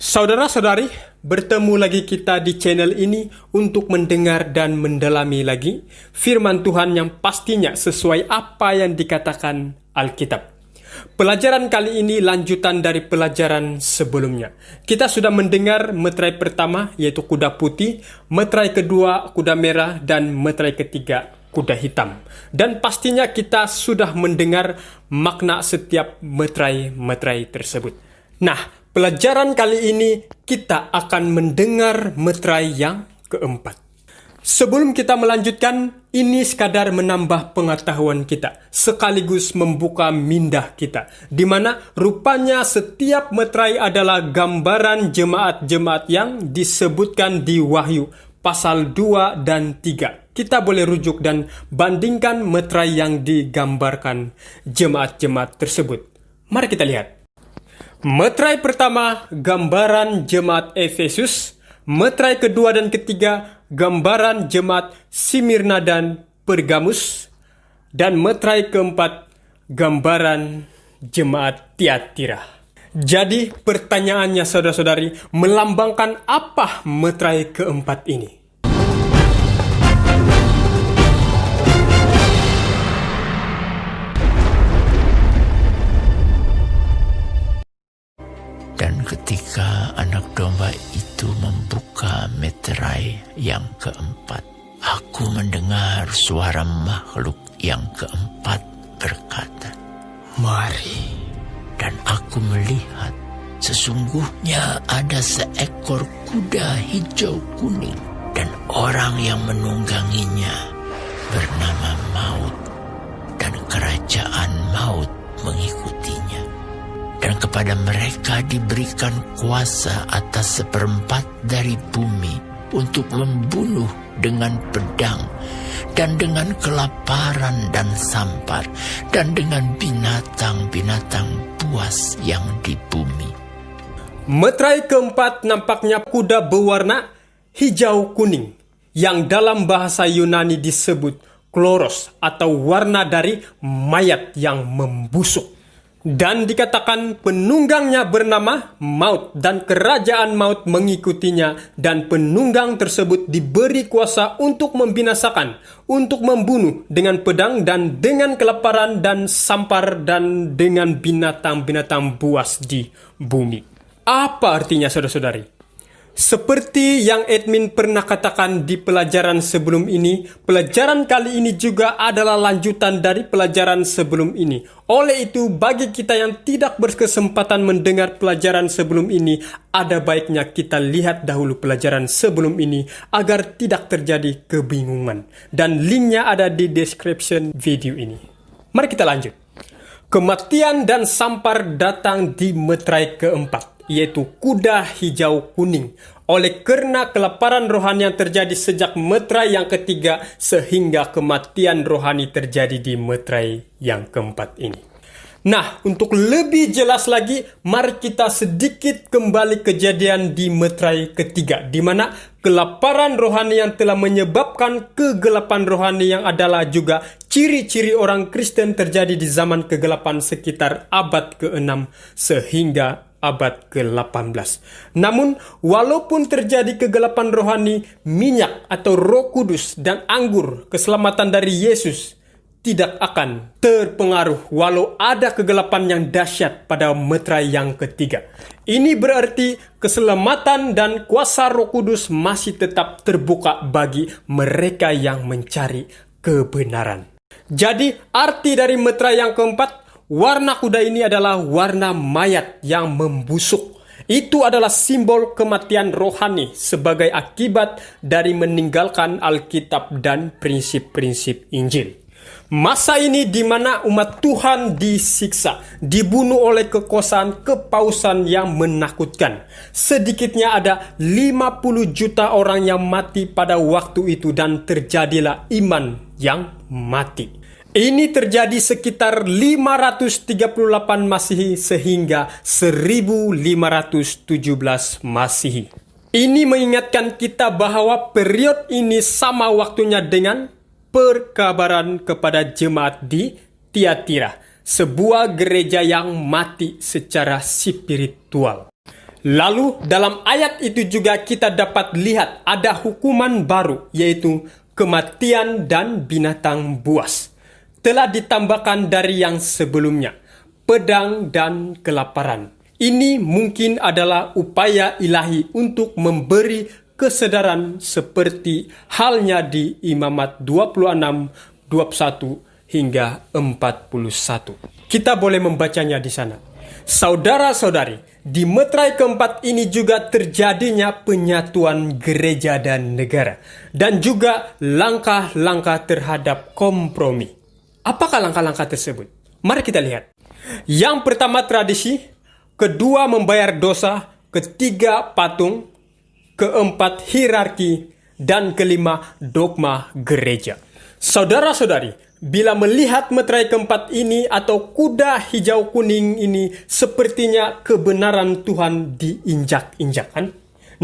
Saudara-saudari, bertemu lagi kita di channel ini untuk mendengar dan mendalami lagi firman Tuhan yang pastinya sesuai apa yang dikatakan Alkitab. Pelajaran kali ini lanjutan dari pelajaran sebelumnya. Kita sudah mendengar meterai pertama yaitu kuda putih, meterai kedua kuda merah, dan meterai ketiga kuda hitam. Dan pastinya kita sudah mendengar makna setiap meterai-meterai tersebut. Nah, pelajaran kali ini kita akan mendengar meterai yang keempat. Sebelum kita melanjutkan, ini sekadar menambah pengetahuan kita, sekaligus membuka minda kita, di mana rupanya setiap meterai adalah gambaran jemaat-jemaat yang disebutkan di Wahyu, pasal 2 dan 3. Kita boleh rujuk dan bandingkan meterai yang digambarkan jemaat-jemaat tersebut. Mari kita lihat. Meterai pertama, gambaran jemaat Efesus. Meterai kedua dan ketiga, gambaran jemaat Simirna dan Pergamus. Dan meterai keempat, gambaran jemaat Tiatira. Jadi pertanyaannya saudara-saudari, melambangkan apa meterai keempat ini? Dan ketika anak domba itu membuka meterai yang keempat, aku mendengar suara makhluk yang keempat berkata, "Mari." Dan aku melihat, sesungguhnya ada seekor kuda hijau kuning, dan orang yang menungganginya bernama Maut, dan kerajaan Maut mengikutinya. Dan kepada mereka diberikan kuasa atas seperempat dari bumi untuk membunuh dengan pedang, dan dengan kelaparan dan sampar, dan dengan binatang-binatang buas yang di bumi. Meterai keempat nampaknya kuda berwarna hijau kuning, yang dalam bahasa Yunani disebut kloros, atau warna dari mayat yang membusuk. Dan dikatakan penunggangnya bernama Maut, dan kerajaan Maut mengikutinya, dan penunggang tersebut diberi kuasa untuk membinasakan, untuk membunuh dengan pedang, dan dengan kelaparan dan sampar, dan dengan binatang-binatang buas di bumi. Apa artinya saudara-saudari? Seperti yang admin pernah katakan di pelajaran sebelum ini, pelajaran kali ini juga adalah lanjutan dari pelajaran sebelum ini. Oleh itu, bagi kita yang tidak berkesempatan mendengar pelajaran sebelum ini, ada baiknya kita lihat dahulu pelajaran sebelum ini agar tidak terjadi kebingungan. Dan linknya ada di description video ini. Mari kita lanjut. Kematian dan sampar datang di meterai keempat, yaitu kuda hijau kuning, oleh karena kelaparan rohani yang terjadi sejak meterai yang ketiga, sehingga kematian rohani terjadi di meterai yang keempat ini. Nah, untuk lebih jelas lagi, mari kita sedikit kembali kejadian di meterai ketiga, di mana kelaparan rohani yang telah menyebabkan kegelapan rohani yang adalah juga ciri-ciri orang Kristen terjadi di zaman kegelapan sekitar abad ke-6 sehingga abad ke-18. Namun, walaupun terjadi kegelapan rohani, minyak atau Roh Kudus dan anggur keselamatan dari Yesus tidak akan terpengaruh walau ada kegelapan yang dahsyat pada meterai yang ketiga. Ini berarti keselamatan dan kuasa Roh Kudus masih tetap terbuka bagi mereka yang mencari kebenaran. Jadi, arti dari meterai yang keempat, warna kuda ini adalah warna mayat yang membusuk. Itu adalah simbol kematian rohani sebagai akibat dari meninggalkan Alkitab dan prinsip-prinsip Injil. Masa ini di mana umat Tuhan disiksa, dibunuh oleh kekuasaan kepausan yang menakutkan. Sedikitnya ada 50 juta orang yang mati pada waktu itu, dan terjadilah iman yang mati. Ini terjadi sekitar 538 Masehi sehingga 1517 Masehi. Ini mengingatkan kita bahwa periode ini sama waktunya dengan perkabaran kepada jemaat di Tiatira, sebuah gereja yang mati secara spiritual. Lalu dalam ayat itu juga kita dapat lihat ada hukuman baru, yaitu kematian dan binatang buas. Telah ditambahkan dari yang sebelumnya, pedang dan kelaparan. Ini mungkin adalah upaya ilahi untuk memberi kesadaran seperti halnya di Imamat 26, 21 hingga 41. Kita boleh membacanya di sana. Saudara-saudari, di meterai keempat ini juga terjadinya penyatuan gereja dan negara, dan juga langkah-langkah terhadap kompromi. Apakah langkah-langkah tersebut? Mari kita lihat. Yang pertama tradisi, kedua membayar dosa, ketiga patung, keempat hierarki, dan kelima dogma gereja. Saudara-saudari, bila melihat meterai keempat ini atau kuda hijau kuning ini, sepertinya kebenaran Tuhan diinjak-injakkan.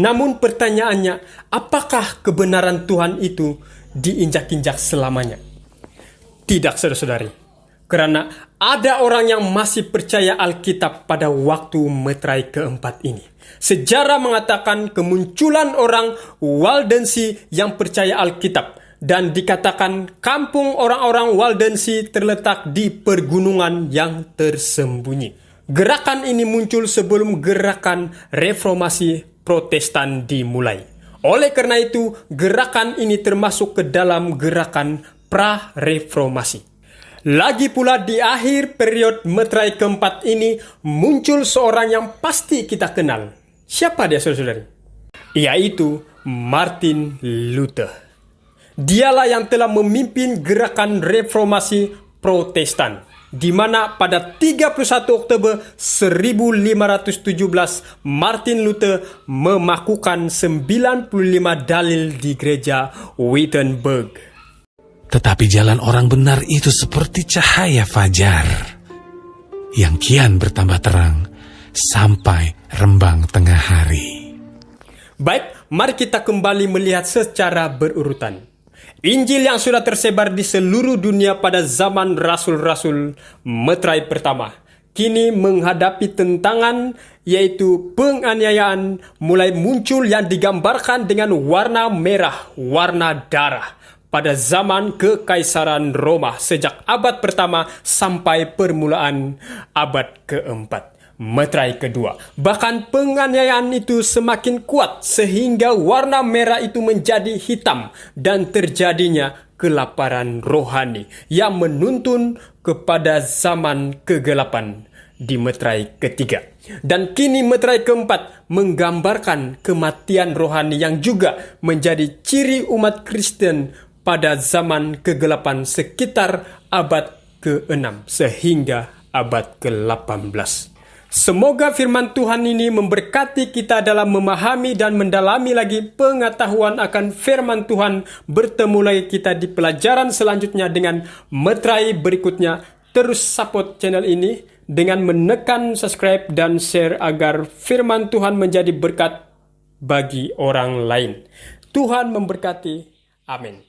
Namun pertanyaannya, apakah kebenaran Tuhan itu diinjak-injak selamanya? Tidak, saudara-saudari. Karena ada orang yang masih percaya Alkitab pada waktu meterai keempat ini. Sejarah mengatakan kemunculan orang Waldensi yang percaya Alkitab, dan dikatakan kampung orang-orang Waldensi terletak di pergunungan yang tersembunyi. Gerakan ini muncul sebelum gerakan reformasi Protestan dimulai. Oleh karena itu, gerakan ini termasuk ke dalam gerakan pra-reformasi. Lagi pula di akhir periode meterai keempat ini muncul seorang yang pasti kita kenal. Siapa dia, saudara-saudari? Yaitu Martin Luther. Dialah yang telah memimpin gerakan reformasi Protestan, di mana pada 31 Oktober 1517 Martin Luther memakukan 95 dalil di gereja Wittenberg. Tetapi jalan orang benar itu seperti cahaya fajar yang kian bertambah terang sampai rembang tengah hari. Baik, mari kita kembali melihat secara berurutan. Injil yang sudah tersebar di seluruh dunia pada zaman rasul-rasul meterai pertama kini menghadapi tentangan, yaitu penganiayaan mulai muncul yang digambarkan dengan warna merah, warna darah, pada zaman Kekaisaran Roma sejak abad pertama sampai permulaan abad keempat, meterai kedua. Bahkan penganiayaan itu semakin kuat sehingga warna merah itu menjadi hitam dan terjadinya kelaparan rohani yang menuntun kepada zaman kegelapan di meterai ketiga. Dan kini meterai keempat menggambarkan kematian rohani yang juga menjadi ciri umat Kristen pada zaman kegelapan sekitar abad ke-6 sehingga abad ke-18. Semoga firman Tuhan ini memberkati kita dalam memahami dan mendalami lagi pengetahuan akan firman Tuhan. Bertemu lagi kita di pelajaran selanjutnya dengan meterai berikutnya. Terus support channel ini dengan menekan subscribe dan share agar firman Tuhan menjadi berkat bagi orang lain. Tuhan memberkati. Amin.